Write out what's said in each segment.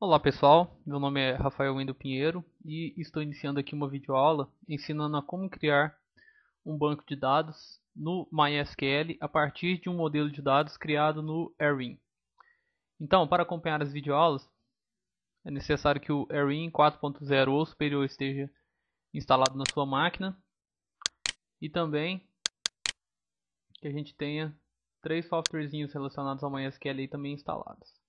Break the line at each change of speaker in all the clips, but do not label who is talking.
Olá pessoal, meu nome é Rafael Wendel Pinheiro e estou iniciando aqui uma videoaula ensinando a como criar um banco de dados no MySQL a partir de um modelo de dados criado no Airwin. Então, para acompanhar as videoaulas, é necessário que o Airwin 4.0 ou superior esteja instalado na sua máquina e também que a gente tenha 3 softwarezinhos relacionados ao MySQL aí também instalados.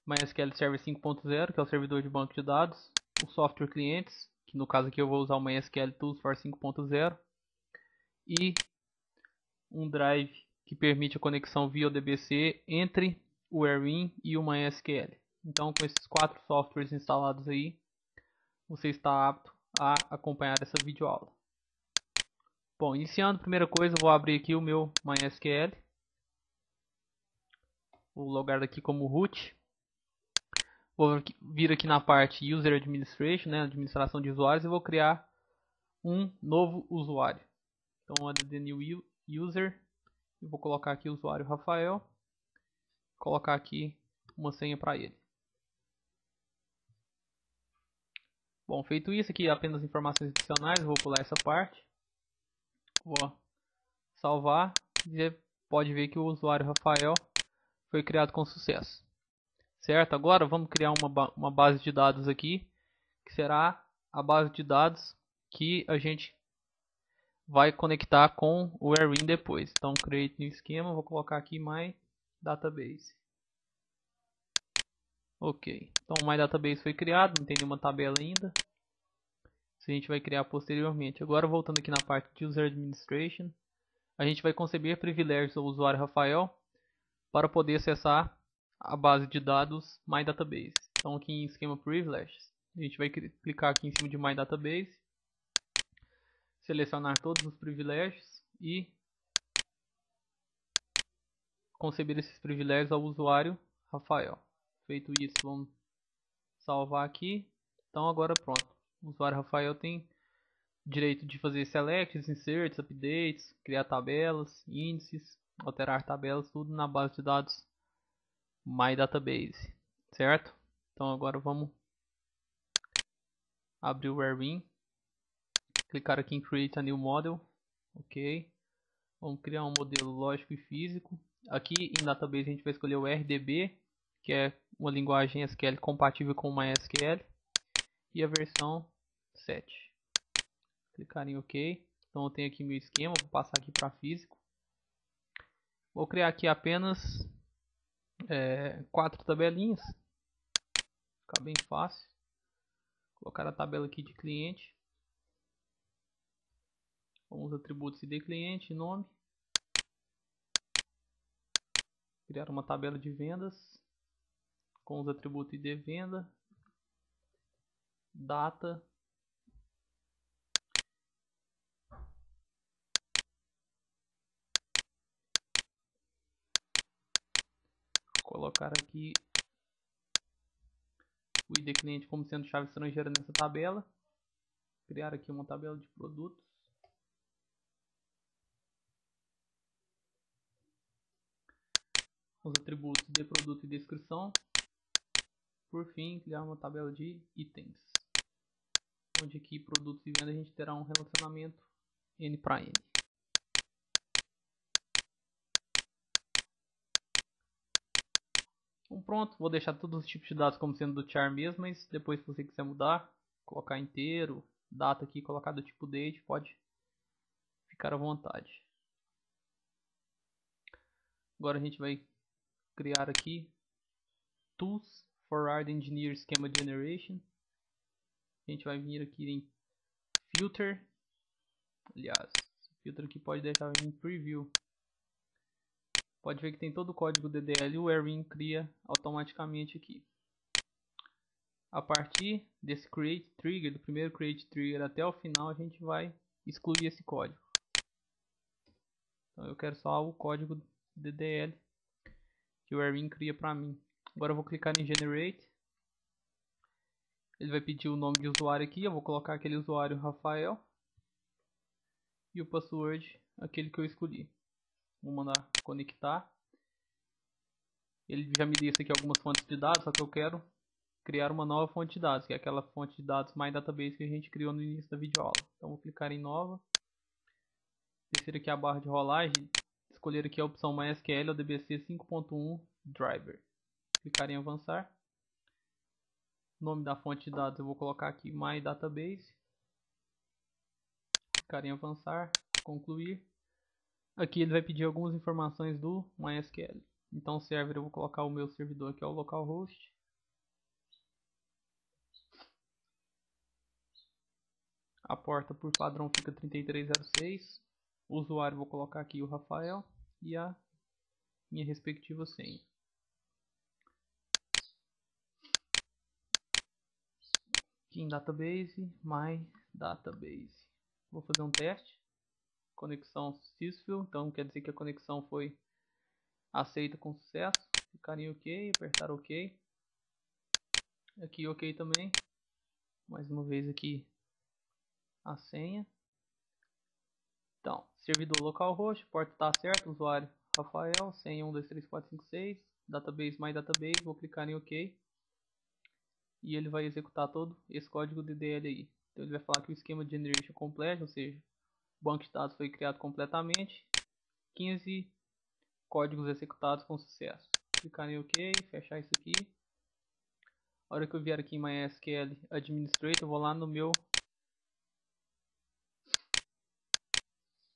MySQL Server 5.0, que é o servidor de banco de dados, o software clientes, que no caso aqui eu vou usar o MySQL Tools for 5.0, e um drive que permite a conexão via ODBC entre o Airwin e o MySQL. Então, com esses 4 softwares instalados aí, você está apto a acompanhar essa videoaula. Bom, iniciando, primeira coisa, eu vou abrir aqui o meu MySQL. Vou logar aqui como root. Vou vir aqui na parte User Administration, né, administração de usuários, e vou criar um novo usuário. Então, add new user, eu vou colocar aqui o usuário Rafael, colocar aqui uma senha para ele. Bom, feito isso aqui, apenas informações adicionais, eu vou pular essa parte, vou salvar, e você pode ver que o usuário Rafael foi criado com sucesso. Certo? Agora vamos criar uma base de dados aqui, que será a base de dados que a gente vai conectar com o Airwin depois. Então, create new esquema, vou colocar aqui my database. Ok, então o my database foi criado, não tem nenhuma tabela ainda. Isso a gente vai criar posteriormente. Agora, voltando aqui na parte de User Administration, a gente vai conceber privilégios ao usuário Rafael para poder acessar a base de dados My Database. Então, aqui em esquema Privileges, a gente vai clicar aqui em cima de My Database, selecionar todos os privilégios e conceber esses privilégios ao usuário Rafael. Feito isso, vamos salvar aqui. Então, agora pronto. O usuário Rafael tem direito de fazer selects, inserts, updates, criar tabelas, índices, alterar tabelas, tudo na base de dados My Database, certo? Então agora vamos abrir o Airwin, clicar aqui em Create a New Model, ok? Vamos criar um modelo lógico e físico. Aqui em Database a gente vai escolher o RDB, que é uma linguagem SQL compatível com o MySQL, e a versão 7. Clicar em OK. Então eu tenho aqui meu esquema, vou passar aqui para físico. Vou criar aqui apenas 4 tabelinhas, ficar bem fácil. Colocar a tabela aqui de cliente, com os atributos ID cliente, nome. Criar uma tabela de vendas, com os atributos ID venda, data, colocar aqui o ID cliente como sendo chave estrangeira nessa tabela, criar aqui uma tabela de produtos, os atributos de produto e descrição, por fim criar uma tabela de itens, onde aqui produtos e venda a gente terá um relacionamento N para N. Então pronto, vou deixar todos os tipos de dados como sendo do char mesmo, mas depois se você quiser mudar, colocar inteiro, data aqui, colocar do tipo date, pode ficar à vontade. Agora a gente vai criar aqui Tools for Hard Engineer Schema Generation. A gente vai vir aqui em Filter, aliás, esse filtro aqui pode deixar em Preview. Pode ver que tem todo o código DDL e o Airwin cria automaticamente aqui. A partir desse Create Trigger, do primeiro Create Trigger até o final, a gente vai excluir esse código. Então eu quero só o código DDL que o Airwin cria para mim. Agora eu vou clicar em Generate. Ele vai pedir o nome de usuário aqui, eu vou colocar aquele usuário Rafael. E o password, aquele que eu escolhi. Vou mandar conectar. Ele já me disse aqui algumas fontes de dados, só que eu quero criar uma nova fonte de dados, que é aquela fonte de dados MyDatabase que a gente criou no início da videoaula. Então vou clicar em nova, descer aqui a barra de rolagem, escolher aqui a opção MySQL ou DBC 5.1 Driver. Clicar em avançar. Nome da fonte de dados eu vou colocar aqui MyDatabase. Clicar em avançar, concluir. Aqui ele vai pedir algumas informações do MySQL. Então o server eu vou colocar o meu servidor que é o localhost. A porta por padrão fica 3306. O usuário vou colocar aqui o Rafael e a minha respectiva senha. Aqui em database, my database. Vou fazer um teste. Conexão successful, então quer dizer que a conexão foi aceita com sucesso. Clicar em OK, apertar OK. Aqui OK também. Mais uma vez aqui a senha. Então, servidor localhost, porta está certa, usuário Rafael, senha 123456, database my database, vou clicar em OK. E ele vai executar todo esse código DDL aí. Então ele vai falar que o esquema de generation completo, ou seja, o banco de dados foi criado completamente, 15 códigos executados com sucesso. Clicar em OK, fechar isso aqui. A hora que eu vier aqui em MySQL Administrator, eu vou lá no meu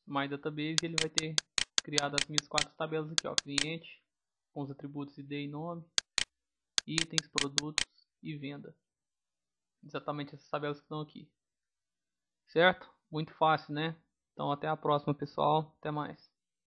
My Database e ele vai ter criado as minhas 4 tabelas aqui, ó, cliente, com os atributos ID e nome, itens, produtos e venda. Exatamente essas tabelas que estão aqui. Certo? Muito fácil, né? Então até a próxima, pessoal. Até mais.